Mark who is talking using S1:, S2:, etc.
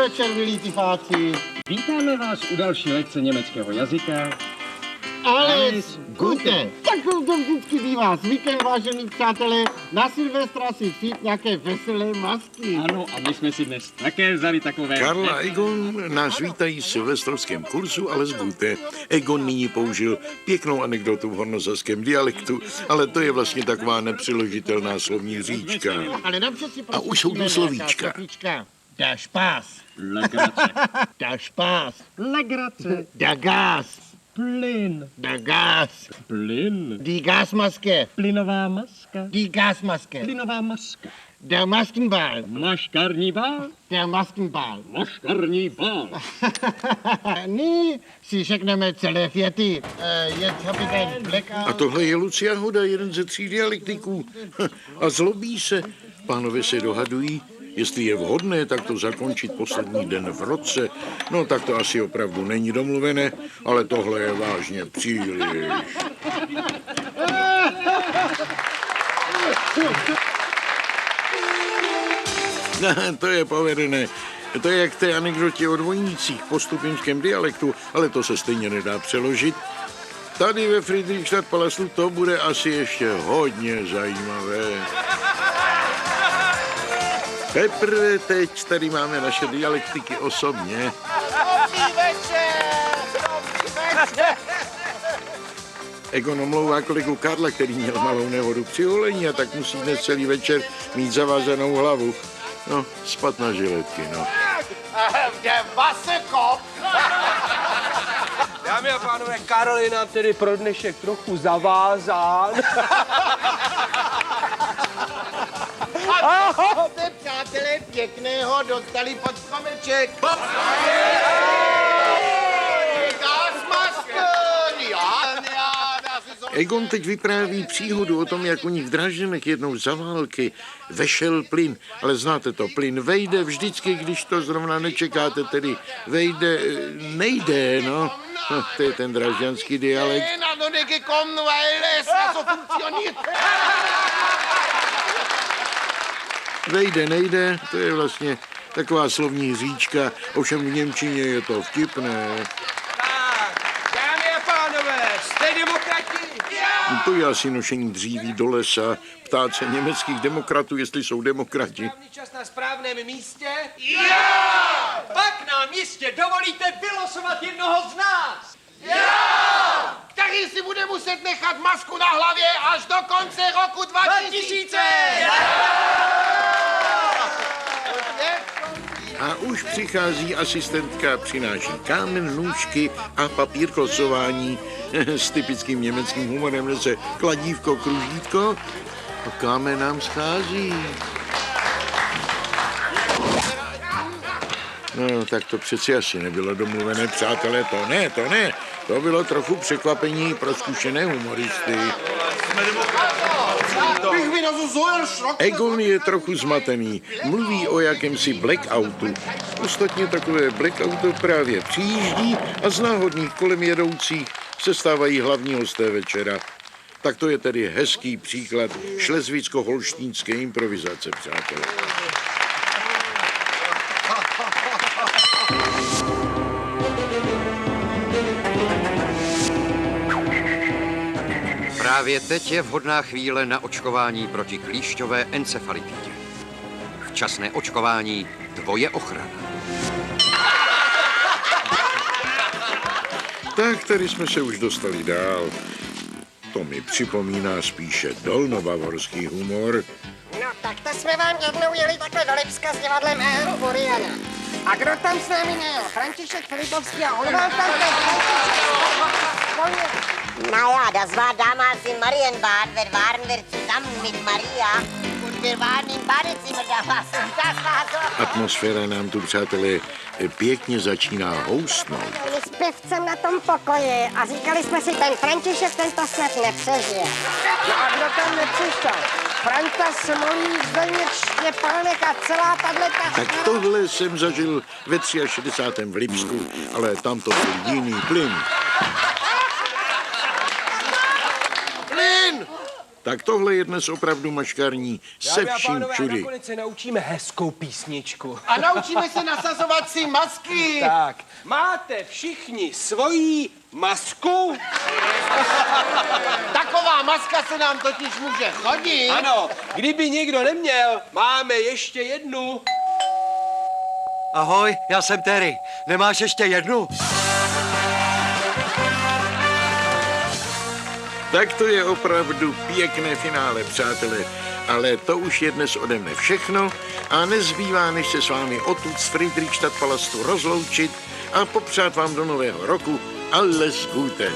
S1: večer, milí tifáci.
S2: Vítáme vás u další lekce německého jazyka.
S1: Alles Gute. Tak to vždycky bývá zvykem, vážení přátelé, na Silvestra si vzít nějaké veselé masky.
S2: Ano, a my jsme si dnes také vzali takové...
S3: Karl a Egon nás vítají v silvestrovském kurzu Alles Gute. Egon nyní použil pěknou anekdotu v hornosaském dialektu, ale to je vlastně taková nepřeložitelná slovní říčka.
S1: Ale napřed si
S3: A už jsou tu slovíčka.
S1: Der Spaß.
S2: Legrace.
S1: Der Spaß.
S2: Legrace.
S1: Der Gas.
S2: Plyn.
S1: Der Gas.
S2: Plyn.
S1: Die Gasmaske.
S2: Plynová maska.
S1: Die Gasmaske.
S2: Plynová maska.
S1: Der Maskenball.
S2: Maškarní bál.
S1: Der Maskenball.
S2: Maškarní bál.
S1: Nyní si řekneme celé věty. Je kapitán Blackout.
S3: A tohle je Lucia Hoda, jeden ze 3 dialektiků. A zlobí se. Pánové se dohadují, jestli je vhodné takto zakončit poslední den v roce. No tak to asi opravdu není domluvené, ale tohle je vážně příliš. To je povedené. To je jak té anekdotě o dvojnících po stupňském dialektu, ale to se stejně nedá přeložit. Tady ve Friedrichstadtpalastu to bude asi ještě hodně zajímavé. Teprve teď tady máme naše dialektiky osobně.
S1: Dobrý večer!
S3: Egon omlouvá kolegu Karla, který měl malou nehodu při holení a tak musí dnes celý večer mít zavázanou hlavu. No, spat na žiletky, no.
S1: Der Wasserkopf!
S4: Dámy a pánové, Karel je nám tedy pro dnešek trochu zavázán.
S1: Jste, přátelé, pěkného dostali pod stromeček.
S3: Egon teď vypráví příhodu o tom, jak u nich v Drážďanech jednou za války vešel plyn. Ale znáte to, plyn vejde vždycky, když to zrovna nečekáte, tedy vejde, nejde, no. To je ten drážďanský dialekt. Vejde, nejde, to je vlastně taková slovní říčka, ovšem v němčině je to vtipné.
S4: Dámy a pánové, jste demokrati?
S3: To je asi nošení dříví do lesa, ptát se německých demokratů, jestli jsou demokrati.
S4: Správný čas na správném místě?
S5: Jo! Pak nám jistě dovolíte vylosovat jednoho z nás.
S1: Jo! Který si bude muset nechat masku na hlavě až do konce roku 2000!
S3: A už přichází asistentka, přináší kámen, nůžky a papír k losování. S typickým německým humorem nese kladívko, kružítko a kámen nám schází. No, tak to přeci asi nebylo domluvené, přátelé, to ne. To bylo trochu překvapení pro zkušené humoristy. Egon je trochu zmatený. Mluví o jakémsi blackoutu. Ostatně takové blackouto právě přijíždí a z náhodných kolem jedoucích se stávají hlavní hosté večera. Tak to je tedy hezký příklad šlezvicko-holštínské improvizace, přátelé.
S6: Právě teď je vhodná chvíle na očkování proti klíšťové encefalitidě. Včasné očkování, tvoje ochrana.
S3: Tak tady jsme se už dostali dál. To mi připomíná spíše dolnobavorský humor.
S7: No tak to jsme vám jednou jeli takhle do Lipska s divadlem E.L. Buriana. A kdo tam s námi nejel? František Filipovský a on vám tam
S8: Nou ja, das war damals in Marienbad. Wir waren wir zusammen mit Maria und wir waren im Badezimmer damals. Und das war so...
S3: Atmosféra nám tu, přátelé, pěkně začíná houstnout.
S7: byli s pivcem na tom pokoji a říkali jsme si, ten František, ten to snad nepřežije. No a kdo tam nepřišel? Franta Smolík, Zdeněk Štěpánek a celá tato...
S3: Tak tohle jsem zažil ve 63. v Lipsku, ale tam to byl jiný plyn. Tak tohle je dnes opravdu maškarní se
S4: Dámy a
S3: vším
S4: pánové, a
S3: všudy.
S4: nakonec se naučíme hezkou písničku.
S1: A naučíme se nasazovat si masky.
S4: Tak, máte všichni svoji masku?
S1: Taková maska se nám totiž může chodit.
S4: Ano, kdyby někdo neměl, máme ještě jednu.
S6: Ahoj, já jsem Terry. Nemáš ještě jednu?
S3: Tak to je opravdu pěkné finále, přátelé. Ale to už je dnes ode mne všechno a nezbývá, než se s vámi odtud z Friedrichstadtpalastu rozloučit a popřát vám do nového roku alles Gute.